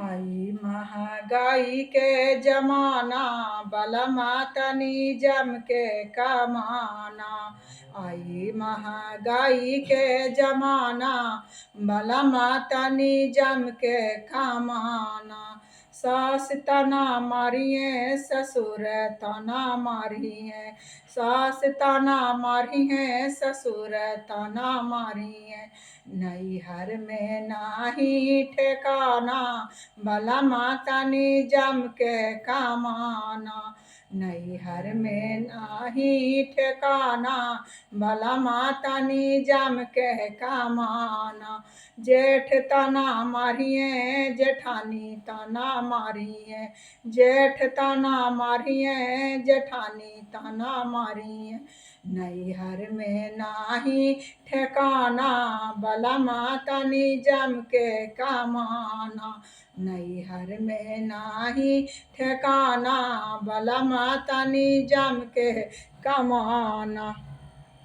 आई महंगाई के जमाना, बलमा तनी जम के कमाना। आई महंगाई के जमाना, बलमा तनी जम के कमाना। सास तना मारिए ससुर तना मारिए, सास तना मारिए ससुर तना मारिए। नैहर में नाही ठेकाना, बलमा तनी जम के कमाना। नैहर में नाही ठेकाना, बलमा तनी जम के कमाना। जेठ तना मारिए जेठानी तना मारिए, जेठ तना मारिए जेठानी तना मारिए। नैहर में नाही ठेकाना, बलमा तनी जम के कमाना। नैहर में नाही ठेकाना, बलमा तनी जम के कमाना।